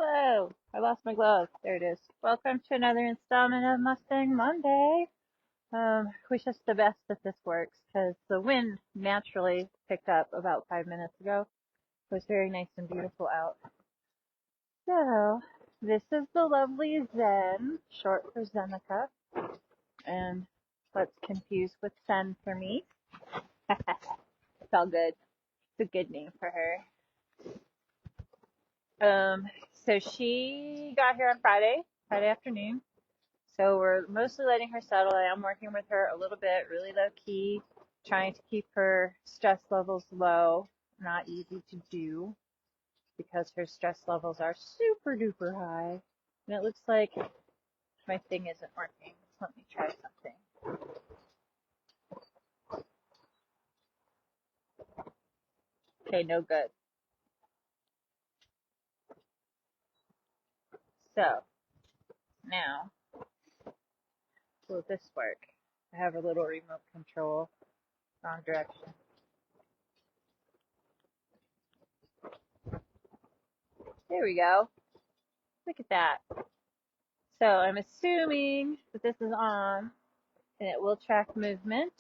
Whoa, I lost my glove. There it is. Welcome to another installment of Mustang Monday. Wish us the best that this works because the wind naturally picked up about 5 minutes ago. It was very nice and beautiful out. So, this is the lovely Zen, short for Zenaca, and what's confused with Sen for me. It's all good. It's a good name for her. So she got here on Friday afternoon. So we're mostly letting her settle. I am working with her a little bit, really low key, trying to keep her stress levels low. Not easy to do because her stress levels are super duper high. And it looks like my thing isn't working. Let me try something. Okay, no good. So now, will this work? I have a little remote control. Wrong direction. There we go. Look at that. So I'm assuming that this is on and it will track movement.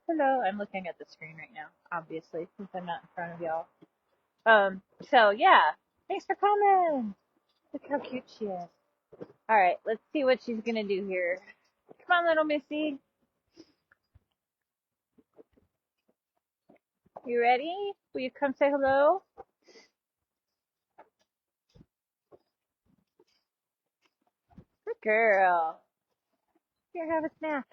Hello, I'm looking at the screen right now, obviously, since I'm not in front of y'all. So yeah, thanks for coming. Look how cute she is. All right, let's see what she's gonna do here. Come on, little Missy. You ready? Will you come say hello? Good girl. Here, have a snack.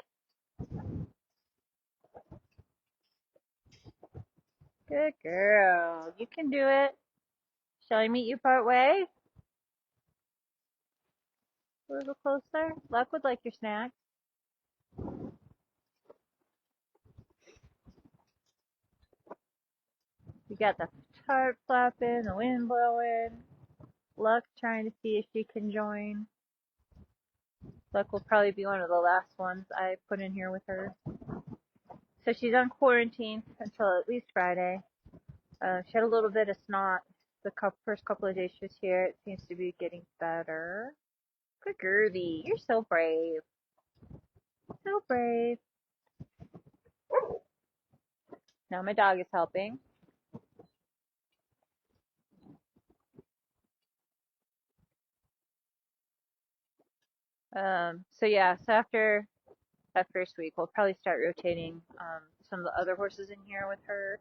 Good girl. You can do it. Shall I meet you part way? A little closer. Luck would like your snack. You got the tarp flapping, the wind blowing. Luck trying to see if she can join. Luck will probably be one of the last ones I put in here with her. So she's on quarantine until at least Friday. She had a little bit of snot the first couple of days she was here. It seems to be getting better. Good girlie, you're so brave. So brave. Now my dog is helping. So yeah, so after that first week, we'll probably start rotating some of the other horses in here with her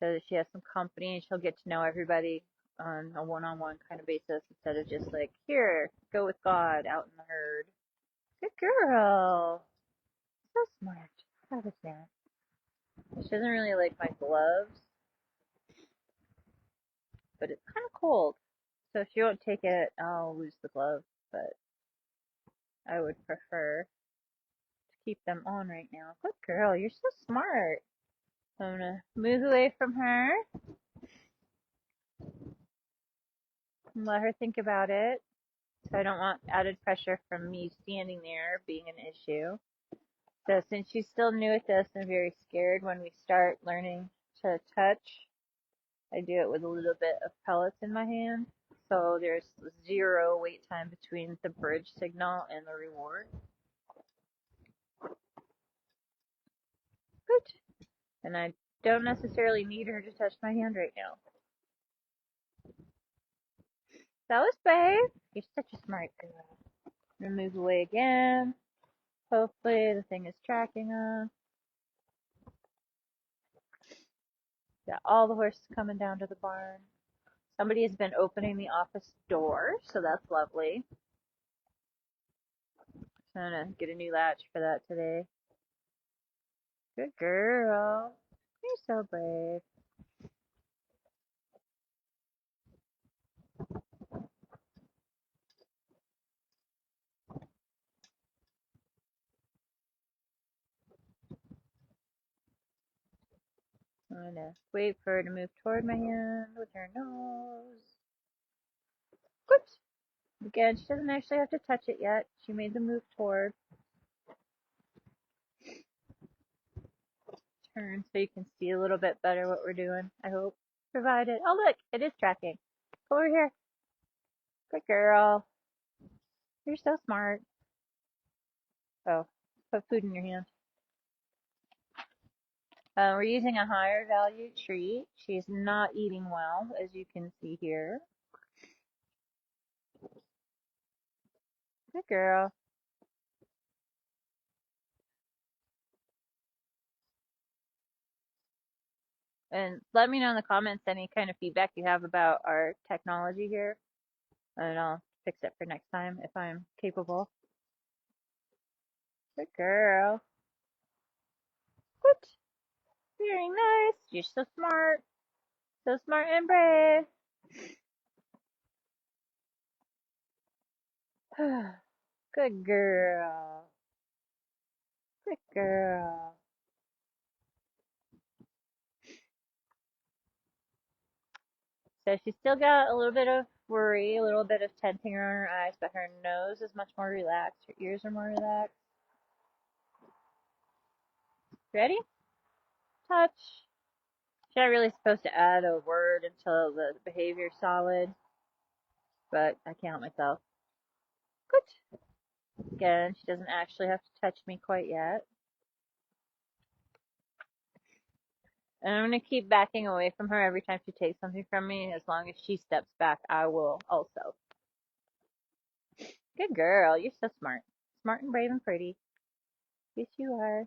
so that she has some company and she'll get to know everybody on a one-on-one kind of basis instead of just like, here, go with God out in the herd. Good girl. So smart. How was that? She doesn't really like my gloves, but it's kind of cold. So if she won't take it, I'll lose the glove, but I would prefer to keep them on right now. Good girl, you're so smart. So I'm gonna move away from her and let her think about it. So I don't want added pressure from me standing there being an issue. So since she's still new at this and very scared when we start learning to touch, I do it with a little bit of pellets in my hand. So there's 0 wait time between the bridge signal and the reward. Good. And I don't necessarily need her to touch my hand right now. That was brave. You're such a smart girl. I'm gonna move away again. Hopefully the thing is tracking us. Got all the horses coming down to the barn. Somebody has been opening the office door, so that's lovely. So I'm gonna get a new latch for that today. Good girl. You're so brave. I'm gonna wait for her to move toward my hand with her nose. Good. Again, she doesn't actually have to touch it yet. She made the move toward. Turn so you can see a little bit better what we're doing, I hope. provided. Oh, look, it is tracking. Come over here. Good girl. You're so smart. Oh, put food in your hand. We're using a higher value treat. She's not eating well, as you can see here. Good girl. And let me know in the comments any kind of feedback you have about our technology here, and I'll fix it for next time if I'm capable. Good girl. Good. Very nice. You're so smart. So smart and brave. Good girl. Good girl. So she's still got a little bit of worry, a little bit of tenting around her eyes, but her nose is much more relaxed. Her ears are more relaxed. Ready? Touch. She's not really supposed to add a word until the behavior's solid, but I can't myself. Good. Again, she doesn't actually have to touch me quite yet. And I'm going to keep backing away from her every time she takes something from me. As long as she steps back, I will also. Good girl. You're so smart. Smart and brave and pretty. Yes, you are.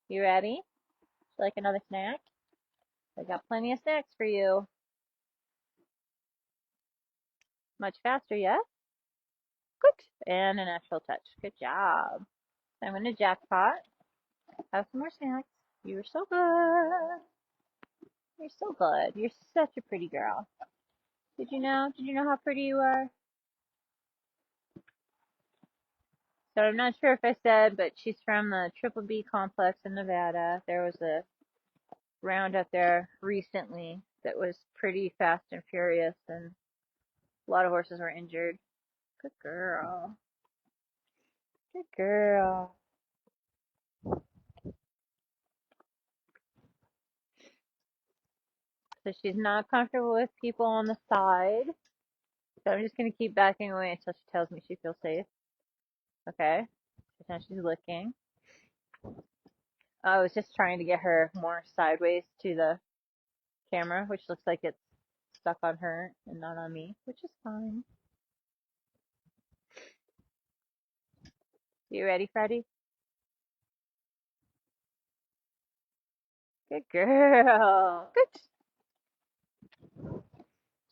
You ready? Like another snack? I got plenty of snacks for you. Much faster, yes? Good. And an actual touch. Good job. I'm going to jackpot. Have some more snacks. You're so good. You're so good. You're such a pretty girl. Did you know? Did you know how pretty you are? So I'm not sure if I said, but she's from the Triple B complex in Nevada. There was a round up there recently that was pretty fast and furious, and a lot of horses were injured. Good girl. Good girl. So she's not comfortable with people on the side. So I'm just going to keep backing away until she tells me she feels safe. Okay. So now she's looking. I was just trying to get her more sideways to the camera, which looks like it's stuck on her and not on me, which is fine. You ready, Freddie? Good girl. Good.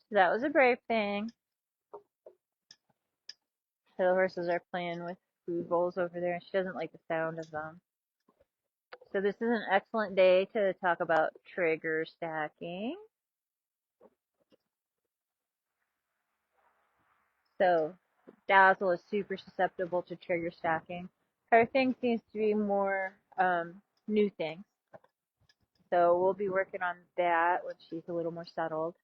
So that was a brave thing. So the horses are playing with food bowls over there, and she doesn't like the sound of them. So this is an excellent day to talk about trigger stacking. So Dazzle is super susceptible to trigger stacking. Her thing seems to be more new things. So we'll be working on that when she's a little more settled.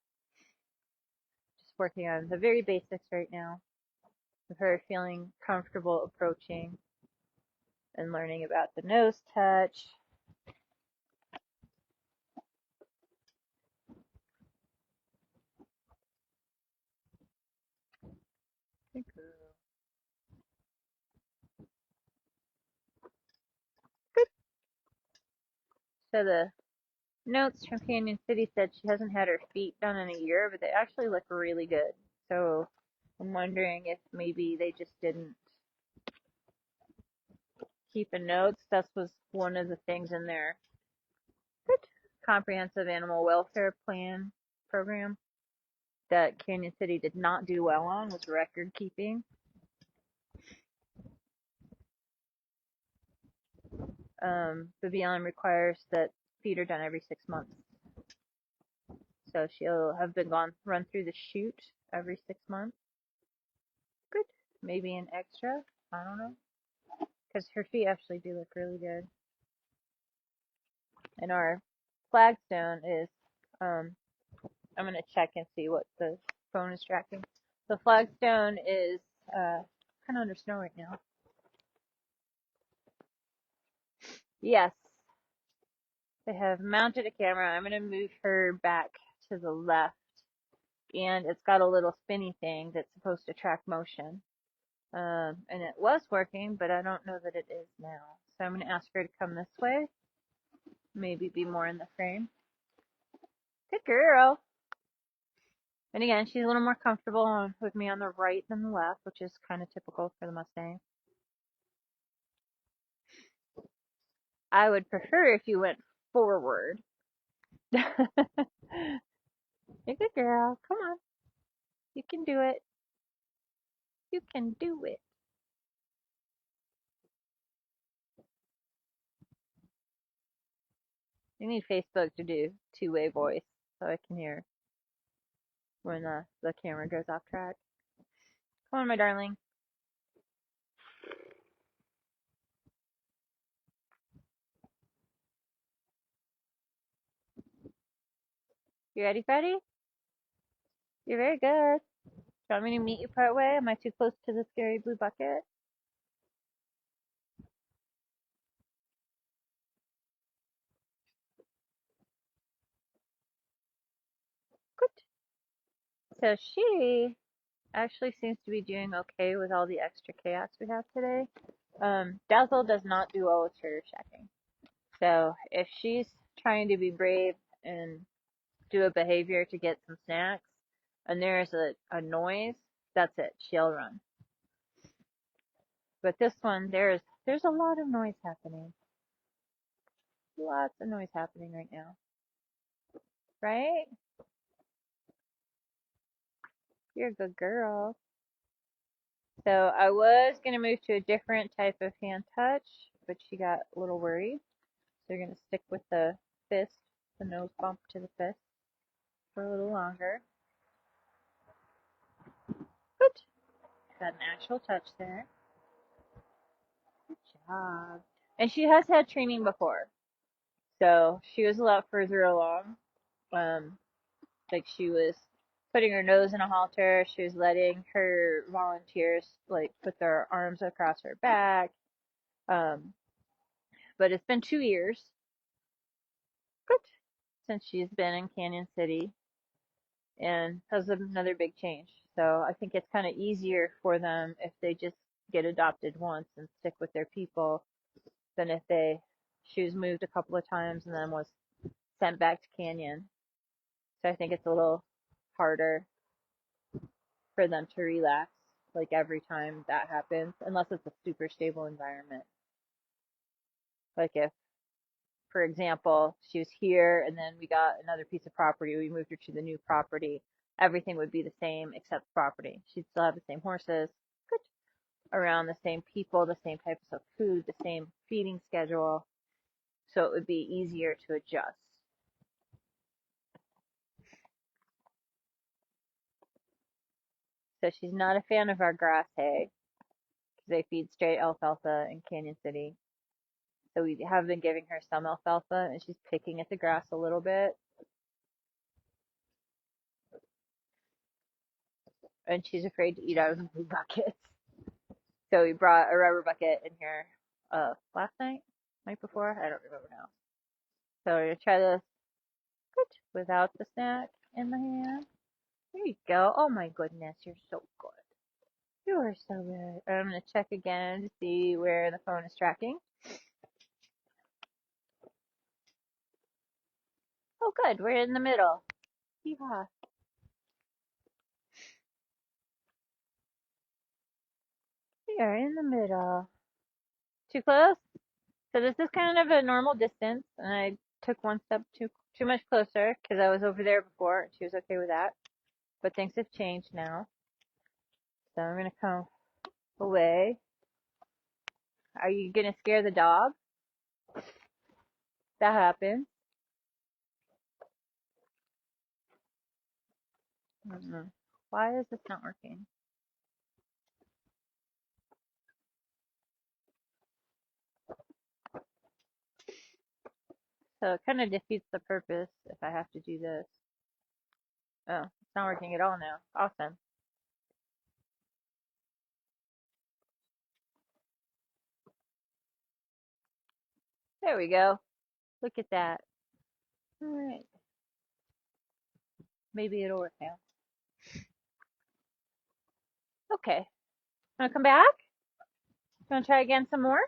Just working on the very basics right now. Of her feeling comfortable approaching and learning about the nose touch. Good girl. Good. So the notes from Canyon City said she hasn't had her feet done in a year, but they actually look really good. So I'm wondering if maybe they just didn't keep a notes. That was one of the things in their good comprehensive animal welfare plan program that Canyon City did not do well on was record keeping. The BLM requires that feet are done every 6 months. So she'll have been run through the chute every 6 months. Good. Maybe an extra. I don't know. Because her feet actually do look really good. And our flagstone is, I'm going to check and see what the phone is tracking. The flagstone is kind of under snow right now. Yes. I have mounted a camera. I'm going to move her back to the left, and it's got a little spinny thing that's supposed to track motion. And it was working, but I don't know that it is now. So I'm going to ask her to come this way, maybe be more in the frame. Good girl. And again, she's a little more comfortable with me on the right than the left, which is kind of typical for the Mustang. I would prefer if you went forward. You're a good girl. Come on. You can do it. You can do it. You need Facebook to do two-way voice so I can hear when the camera goes off track. Come on, my darling. You ready, Freddie? You're very good. Do you want me to meet you part way? Am I too close to the scary blue bucket? Good. So she actually seems to be doing okay with all the extra chaos we have today. Dazzle does not do well with turtle checking. So if she's trying to be brave and do a behavior to get some snacks, and there's a noise, that's it. She'll run. But this one, there's a lot of noise happening. Lots of noise happening right now. Right? You're a good girl. So I was gonna move to a different type of hand touch, but she got a little worried. So you're gonna stick with the fist, the nose bump to the fist for a little longer. Good. Got an actual touch there. Good job. And she has had training before. So she was a lot further along. Um, like she was putting her nose in a halter. She was letting her volunteers like put their arms across her back. Um, but it's been 2 years. Good. Since she's been in Canyon City, and that's another big change. So I think it's kind of easier for them if they just get adopted once and stick with their people than if she was moved a couple of times and then was sent back to Canyon. So I think it's a little harder for them to relax like every time that happens, unless it's a super stable environment. Like if, for example, she was here and then we got another piece of property, we moved her to the new property, everything would be the same except property. She'd still have the same horses, good, around the same people, the same types of food, the same feeding schedule. So it would be easier to adjust. So she's not a fan of our grass hay because they feed straight alfalfa in Canyon City. So we have been giving her some alfalfa and she's picking at the grass a little bit. And she's afraid to eat out of the buckets. So we brought a rubber bucket in here last night before, I don't remember now. So we're gonna try this without the snack in the hand. There you go. Oh my goodness, you're so good. You are so good. I'm gonna check again to see where the phone is tracking. Oh good, we're in the middle. Yeehaw. We are in the middle. Too close? So this is kind of a normal distance, and I took one step too much closer because I was over there before, and she was okay with that. But things have changed now, so I'm gonna come away. Are you gonna scare the dog? That happens. Why is this not working? So it kind of defeats the purpose if I have to do this. Oh, it's not working at all now. Awesome. There we go. Look at that. Alright. Maybe it'll work now. Okay. Wanna come back? Wanna try again some more?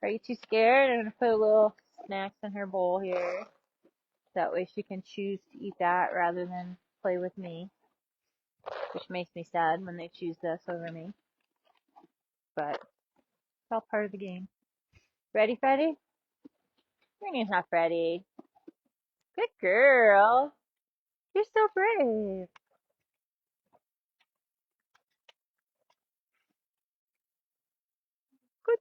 Are you too scared? I'm gonna put a little snacks in her bowl here. That way she can choose to eat that rather than play with me. Which makes me sad when they choose this over me. But it's all part of the game. Ready, Freddy? Your name's not Freddy. Good girl. You're so brave. Good.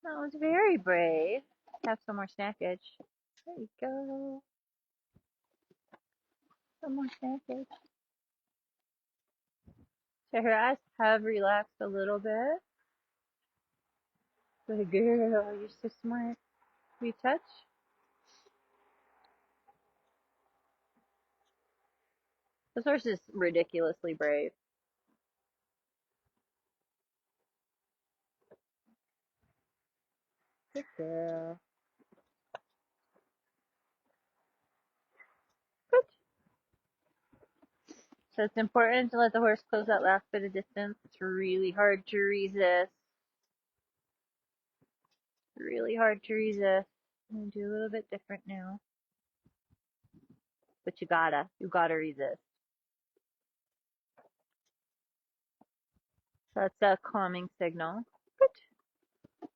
That was very brave. Have some more snackage. There you go. Some more snackage. So her eyes have relaxed a little bit. Good girl. You're so smart. Will you touch? This horse is ridiculously brave. Good girl. Good. So it's important to let the horse close that last bit of distance. It's really hard to resist. Really hard to resist. I'm gonna do a little bit different now. But you gotta resist. So that's a calming signal. Good.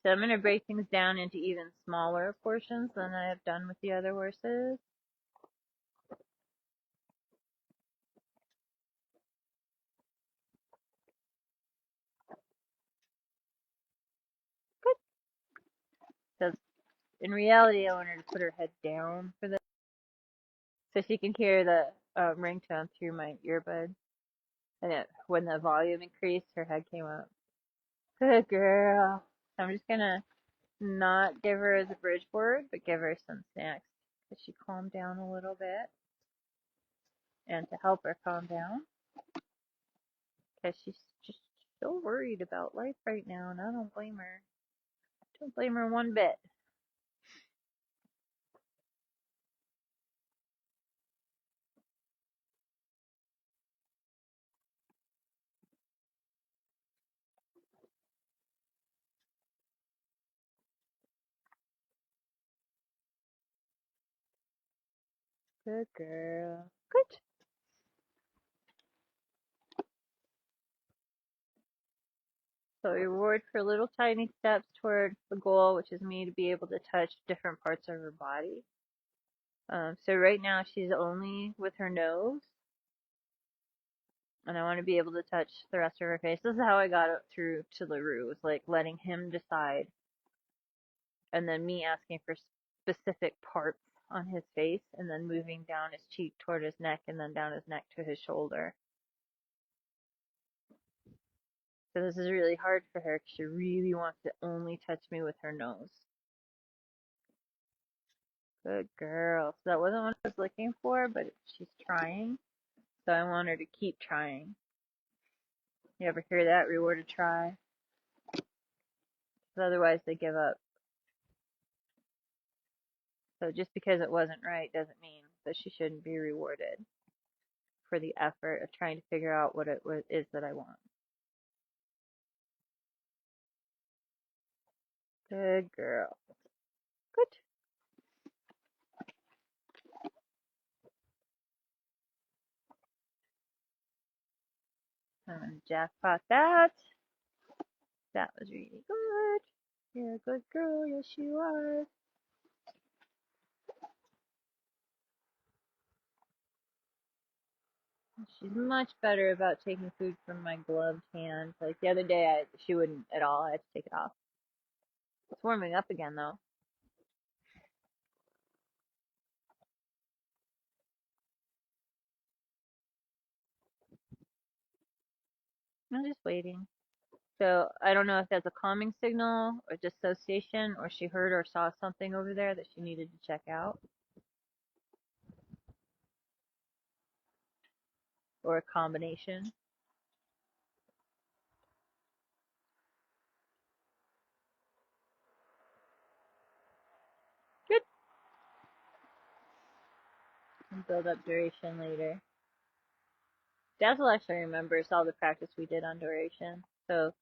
So I'm gonna break things down into even smaller portions than I have done with the other horses. Good. So in reality, I want her to put her head down for this, so she can hear the ringtone through my earbud. And when the volume increased, her head came up. Good girl. So I'm just gonna not give her the bridge board, but give her some snacks so she calmed down a little bit. And to help her calm down, because she's just so worried about life right now, and I don't blame her. Don't blame her one bit. Good girl. Good. So reward for little tiny steps toward the goal, which is me to be able to touch different parts of her body. So right now she's only with her nose, and I want to be able to touch the rest of her face. This is how I got it through to LaRue, was like letting him decide, and then me asking for specific parts on his face, and then moving down his cheek toward his neck, and then down his neck to his shoulder. So this is really hard for her because she really wants to only touch me with her nose. Good girl. So that wasn't what I was looking for, but she's trying. So I want her to keep trying. You ever hear that? Reward a try. Because otherwise they give up. So just because it wasn't right doesn't mean that she shouldn't be rewarded for the effort of trying to figure out what it is that I want. Good girl. Good. I'm gonna jackpot that. That was really good. You're a good girl. Yes, you are. She's much better about taking food from my gloved hand. Like the other day, she wouldn't at all. I had to take it off. It's warming up again, though. I'm just waiting. So I don't know if that's a calming signal or dissociation, or she heard or saw something over there that she needed to check out, or a combination. build up duration later. Dazzle actually remembers all the practice we did on duration. So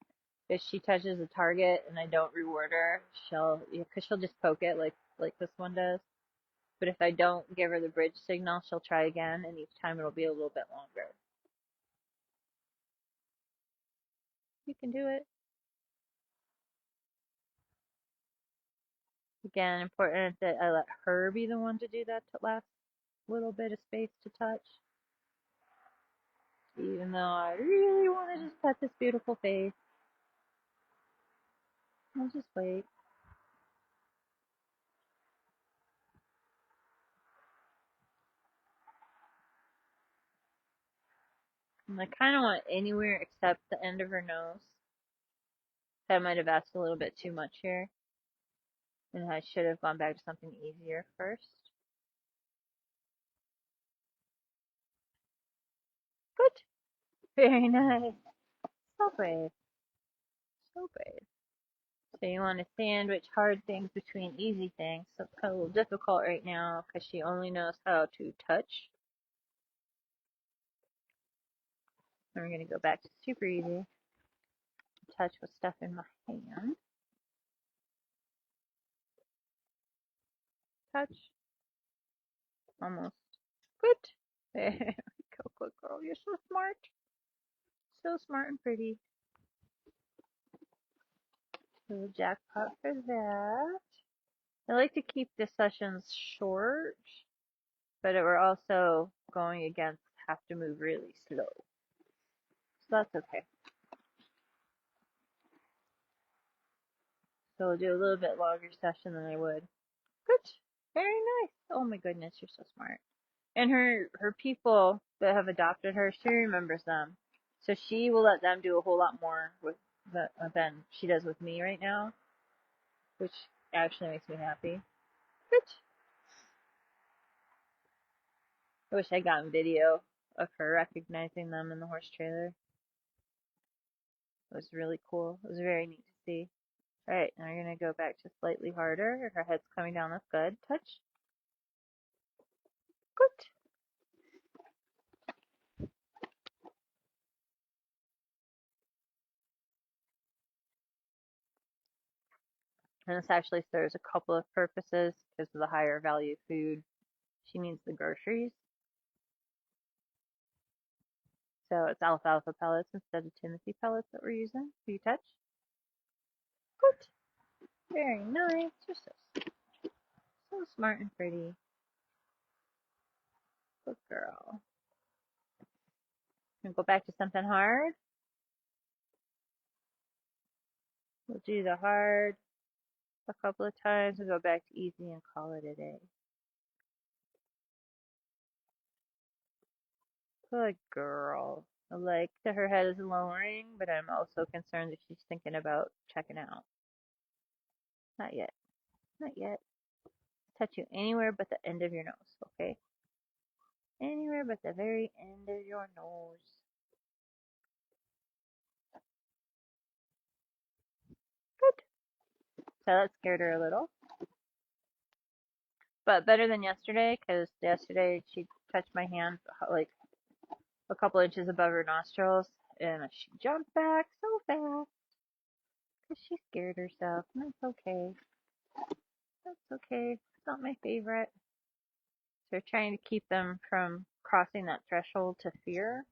if she touches a target and I don't reward her, cause she'll just poke it like this one does. But if I don't give her the bridge signal, she'll try again, and each time it'll be a little bit longer. You can do it. Again, important that I let her be the one to do that last little bit of space to touch. Even though I really want to just pet this beautiful face. I'll just wait. And I kind of want anywhere except the end of her nose. I might have asked a little bit too much here. And I should have gone back to something easier first. Good. Very nice. So brave. So brave. So you want to sandwich hard things between easy things. So it's kind of a little difficult right now because she only knows how to touch. And we're going to go back to super easy. Touch with stuff in my hand. Touch. Almost. Good. There we go. Good girl. You're so smart. So smart and pretty. Little jackpot for that. I like to keep the sessions short, but we're also going against have to move really slow. So that's okay. So we'll do a little bit longer session than I would. Good. Very nice. Oh my goodness, you're so smart. And her people that have adopted her, she remembers them. So she will let them do a whole lot more with than she does with me right now, which actually makes me happy. Good. I wish I got video of her recognizing them in the horse trailer. It was really cool. It was very neat to see. Alright, now we're going to go back to slightly harder. Her head's coming down. That's good. Touch. Good. And this actually serves a couple of purposes because of the higher value food. She needs the groceries. So it's alfalfa pellets instead of Timothy pellets that we're using. Do you touch? Good. Very nice. You're so smart and pretty. Good girl. Gonna go back to something hard. We'll do the hard a couple of times. We'll go back to easy and call it a day. Good girl. I like that her head is lowering, but I'm also concerned that she's thinking about checking out. Not yet. Not yet. Touch you anywhere but the end of your nose, okay? Anywhere but the very end of your nose. Good. So that scared her a little. But better than yesterday, because yesterday she touched my hand like a couple inches above her nostrils, and she jumped back so fast because she scared herself. And that's okay. That's okay. It's not my favorite. So we're trying to keep them from crossing that threshold to fear,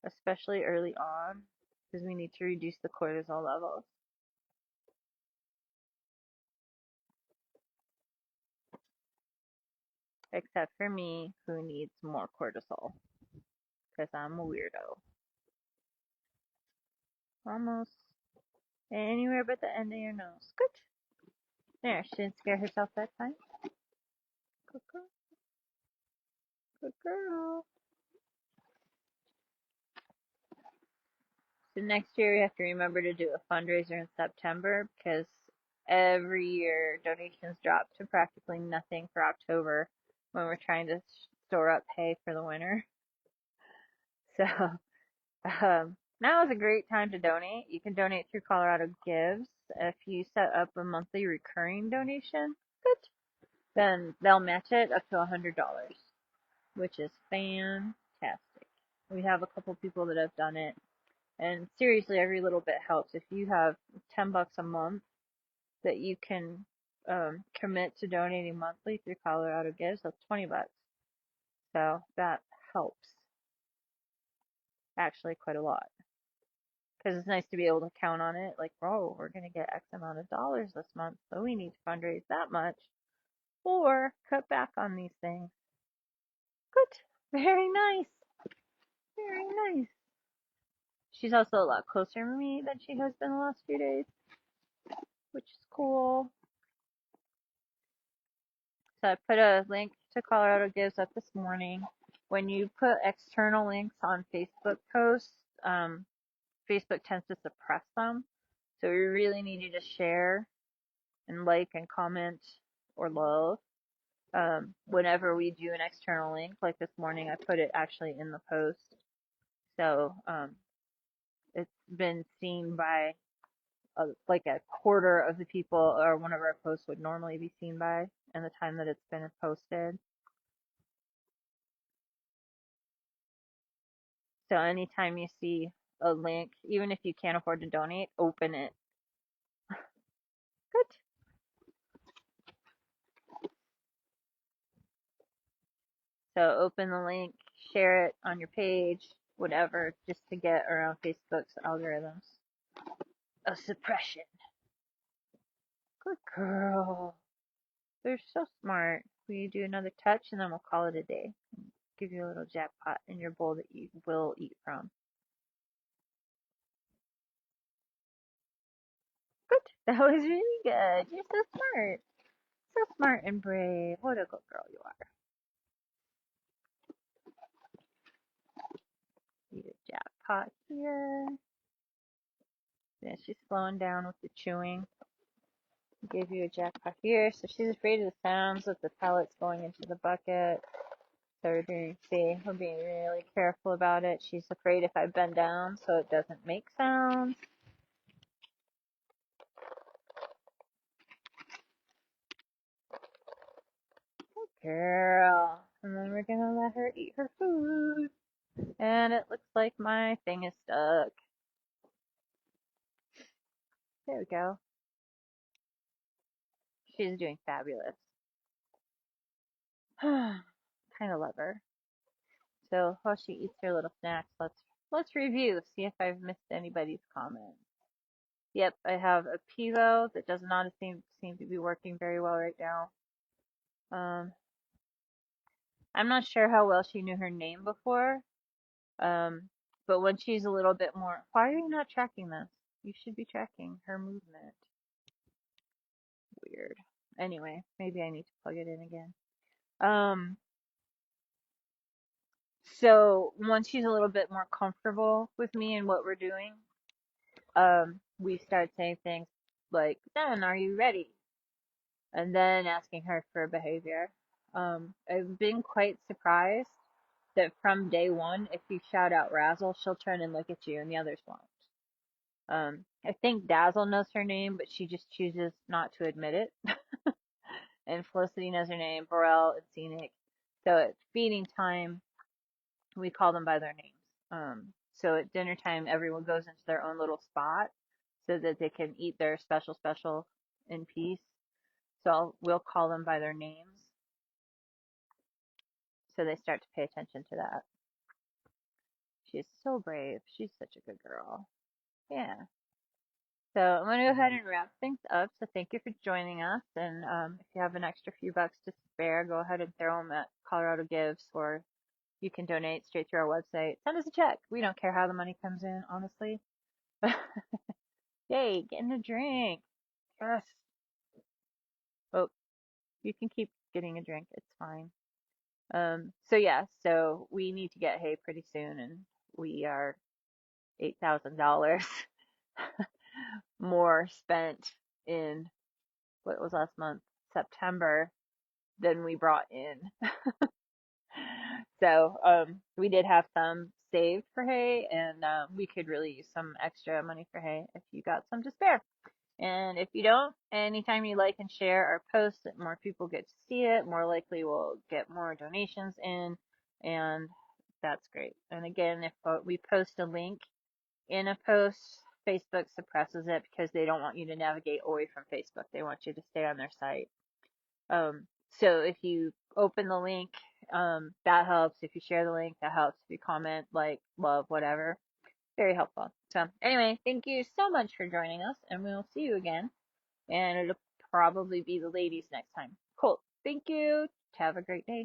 especially early on, because we need to reduce the cortisol levels. Except for me, who needs more cortisol, because I'm a weirdo. Almost anywhere but the end of your nose. Good. There, she didn't scare herself that time. Good girl. Good girl. So next year we have to remember to do a fundraiser in September because every year donations drop to practically nothing for October when we're trying to store up hay for the winter. So now is a great time to donate. You can donate through Colorado Gives if you set up a monthly recurring donation. Good. then they'll match it up to $100, which is fantastic. We have a couple people that have done it, and seriously, every little bit helps. If you have $10 a month that you can commit to donating monthly through Colorado Gives, that's $20. So that helps actually quite a lot because it's nice to be able to count on it. Like, oh, we're going to get X amount of dollars this month, so we need to fundraise that much or cut back on these things. Good. Very nice. Very nice. She's also a lot closer to me than she has been the last few days, which is cool. So I put a link to Colorado Gives up this morning. When you put external links on Facebook posts, Facebook tends to suppress them. So we really need you to share and like and comment or love whenever we do an external link. Like this morning, I put it actually in the post. So it's been seen by like a quarter of the people or one of our posts would normally be seen by in the time that it's been posted. So anytime you see a link, even if you can't afford to donate, open it. Good. So open the link, share it on your page, whatever, just to get around Facebook's algorithms of suppression. Good girl. They're so smart. We do another touch and then we'll call it a day. Give you a little jackpot in your bowl that you will eat from. Good. That was really good. You're so smart. So smart and brave. What a good girl you are. Eat a jackpot here. Yeah, she's slowing down with the chewing. Give you a jackpot here. So she's afraid of the sounds of the pellets going into the bucket. So we're being really careful about it. She's afraid if I bend down so it doesn't make sounds. Good girl. And then we're gonna let her eat her food. And it looks like my thing is stuck. There we go. She's doing fabulous. Kind of love her. So while she eats her little snacks, let's review, see if I've missed anybody's comments. Yep, I have a pivo that does not seem to be working very well right now. I'm not sure how well she knew her name before. But when she's a little bit more, why are you not tracking this? You should be tracking her movement. Weird. Anyway, maybe I need to plug it in again. So once she's a little bit more comfortable with me and what we're doing, we start saying things like, "Then, are you ready?" And then asking her for behavior. I've been quite surprised that from day one, if you shout out Razzle, she'll turn and look at you, and the others won't. I think Dazzle knows her name, but she just chooses not to admit it. And Felicity knows her name, Burrell and Scenic. So at feeding time, we call them by their names. So at dinner time, everyone goes into their own little spot so that they can eat their special in peace. So we'll call them by their names. So they start to pay attention to that. She's so brave. She's such a good girl. Yeah. So I'm going to go ahead and wrap things up. So thank you for joining us. And if you have an extra few bucks to spare, go ahead and throw them at Colorado Gives, or you can donate straight through our website. Send us a check. We don't care how the money comes in, honestly. Yay, getting a drink. Yes. Oh, you can keep getting a drink. It's fine. So yeah, so we need to get hay pretty soon, and we are $8,000 more spent in what was last month, September, than we brought in. So we did have some saved for hay, and we could really use some extra money for hay if you got some to spare. And if you don't, anytime you like and share our posts, more people get to see it, more likely we'll get more donations in, and that's great. And again, if we post a link in a post, Facebook suppresses it because they don't want you to navigate away from Facebook. They want you to stay on their site. So if you open the link, that helps. If you share the link, that helps. If you comment, like, love, whatever, very helpful. So anyway, thank you so much for joining us, and we'll see you again. And it'll probably be the ladies next time. Cool. Thank you. Have a great day.